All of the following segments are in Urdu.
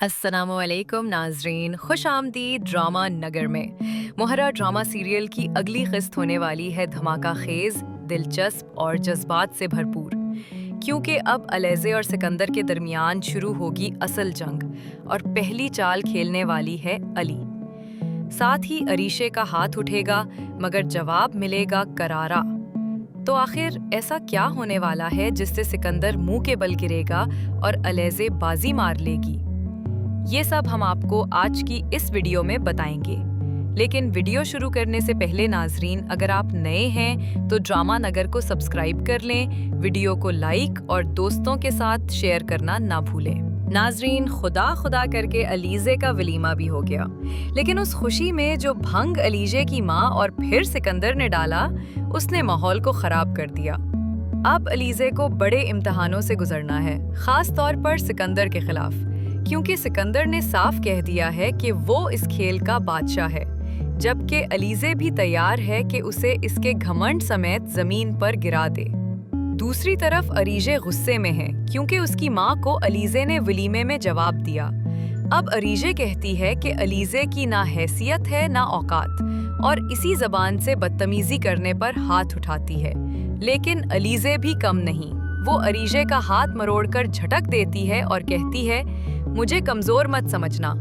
السلام علیکم ناظرین، خوش آمدید ڈرامہ نگر میں۔ مہرہ ڈرامہ سیریل کی اگلی قسط ہونے والی ہے دھماکہ خیز، دلچسپ اور جذبات سے بھرپور، کیونکہ اب علیزے اور سکندر کے درمیان شروع ہوگی اصل جنگ اور پہلی چال کھیلنے والی ہے علی۔ ساتھ ہی عریشے کا ہاتھ اٹھے گا، مگر جواب ملے گا کرارا۔ تو آخر ایسا کیا ہونے والا ہے جس سے سکندر منہ کے بل گرے گا اور علیزے بازی مار لے گی؟ یہ سب ہم آپ کو آج کی اس ویڈیو میں بتائیں گے۔ لیکن ویڈیو شروع کرنے سے پہلے ناظرین، اگر آپ نئے ہیں تو ڈرامہ نگر کو سبسکرائب کر لیں، ویڈیو کو لائک اور دوستوں کے ساتھ شیئر کرنا نہ بھولیں۔ ناظرین، خدا کر کے علیزے کا ولیمہ بھی ہو گیا، لیکن اس خوشی میں جو بھنگ علیزے کی ماں اور پھر سکندر نے ڈالا، اس نے ماحول کو خراب کر دیا۔ اب علیزے کو بڑے امتحانوں سے گزرنا ہے، خاص طور پر سکندر کے خلاف، کیونکہ سکندر نے صاف کہہ دیا ہے کہ وہ اس کھیل کا بادشاہ ہے، جبکہ علیزے بھی تیار ہے کہ اسے اس کے گھمنڈ سمیت زمین پر گرا دے۔ دوسری طرف عریشے غصے میں ہے، کیونکہ اس کی ماں کو علیزے نے ولیمے میں جواب دیا۔ اب عریشے کہتی ہے کہ علیزے کی نہ حیثیت ہے نہ اوقات، اور اسی زبان سے بدتمیزی کرنے پر ہاتھ اٹھاتی ہے۔ لیکن علیزے بھی کم نہیں، وہ عریشے کا ہاتھ مروڑ کر جھٹک دیتی ہے اور کہتی ہے، مجھے کمزور مت سمجھنا،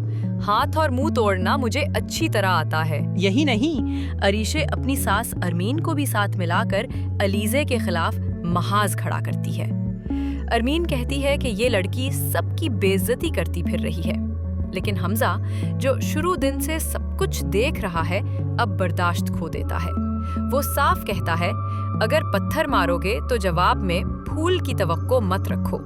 ہاتھ اور منہ توڑنا مجھے اچھی طرح آتا ہے۔ یہی نہیں، عریشے اپنی ساس ارمین کو بھی ساتھ ملا کر علیزے کے خلاف محاذ کھڑا کرتی ہے۔ ارمین کہتی ہے کہ یہ لڑکی سب کی بے عزتی کرتی پھر رہی ہے، لیکن حمزہ، جو شروع دن سے سب کچھ دیکھ رہا ہے، اب برداشت کھو دیتا ہے۔ وہ صاف کہتا ہے، اگر پتھر مارو گے تو جواب میں پھول کی توقع مت رکھو۔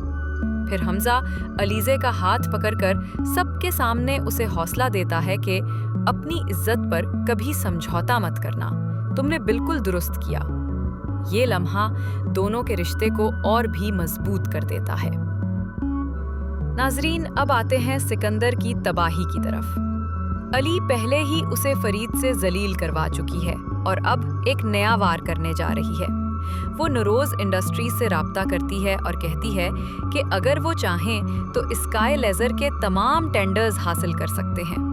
پھر حمزہ علیزے کا ہاتھ پکڑ کر سب کے سامنے اسے حوصلہ دیتا ہے کہ اپنی عزت پر کبھی سمجھوتا مت کرنا، تم نے بالکل درست کیا۔ یہ لمحہ دونوں کے رشتے کو اور بھی مضبوط کر دیتا ہے۔ ناظرین، اب آتے ہیں سکندر کی تباہی کی طرف۔ علی پہلے ہی اسے فرید سے ذلیل کروا چکی ہے اور اب ایک نیا وار کرنے جا رہی ہے۔ وہ نوروز انڈسٹریز سے رابطہ کرتی ہے اور کہتی ہے کہ اگر وہ چاہیں تو اسکائی لیزر کے تمام ٹینڈرز حاصل کر سکتے ہیں۔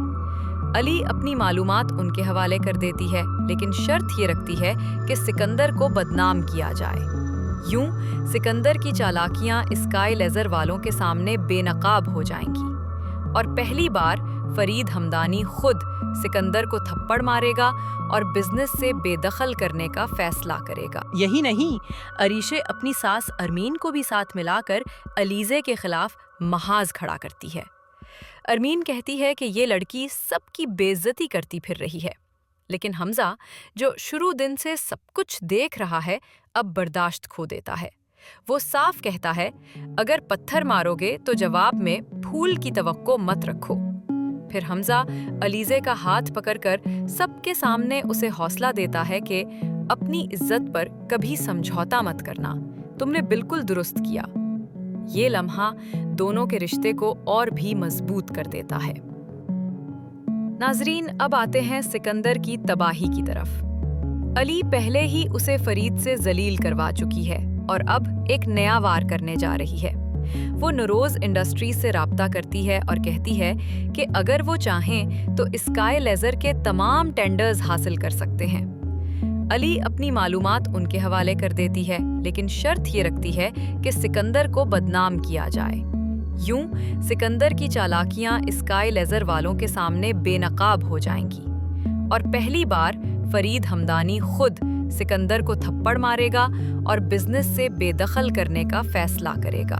علی اپنی معلومات ان کے حوالے کر دیتی ہے، لیکن شرط یہ رکھتی ہے کہ سکندر کو بدنام کیا جائے۔ یوں سکندر کی چالاکیاں اسکائی لیزر والوں کے سامنے بے نقاب ہو جائیں گی، اور پہلی بار فرید ہمدانی خود سکندر کو تھپڑ مارے گا اور بزنس سے بے دخل کرنے کا فیصلہ کرے گا۔ یہی نہیں، عریشے اپنی ساس ارمین کو بھی ساتھ ملا کر علیزے کے خلاف محاذ کھڑا کرتی ہے۔ ارمین کہتی ہے کہ یہ لڑکی سب کی بے عزتی کرتی پھر رہی ہے، لیکن حمزہ، جو شروع دن سے سب کچھ دیکھ رہا ہے، اب برداشت کھو دیتا ہے۔ وہ صاف کہتا ہے، اگر پتھر مارو گے تو جواب میں پھول کی توقع مت رکھو۔ پھر حمزہ علیزے کا ہاتھ پکڑ کر سب کے سامنے اسے حوصلہ دیتا ہے کہ اپنی عزت پر کبھی سمجھوتا مت کرنا، تم نے بالکل درست کیا۔ یہ لمحہ دونوں کے رشتے کو اور بھی مضبوط کر دیتا ہے۔ ناظرین، اب آتے ہیں سکندر کی تباہی کی طرف۔ علی پہلے ہی اسے فرید سے ذلیل کروا چکی ہے اور اب ایک نیا وار کرنے جا رہی ہے۔ وہ نوروز انڈسٹریز سے رابطہ کرتی ہے اور کہتی ہے کہ اگر وہ چاہیں تو اسکائی لیزر کے تمام ٹینڈرز حاصل کر سکتے ہیں۔ علی اپنی معلومات ان کے حوالے کر دیتی ہے، لیکن شرط یہ رکھتی ہے کہ سکندر کو بدنام کیا جائے۔ یوں سکندر کی چالاکیاں اسکائی لیزر والوں کے سامنے بے نقاب ہو جائیں گی، اور پہلی بار فرید ہمدانی خود سکندر کو تھپڑ مارے گا اور بزنس سے بے دخل کرنے کا فیصلہ کرے گا۔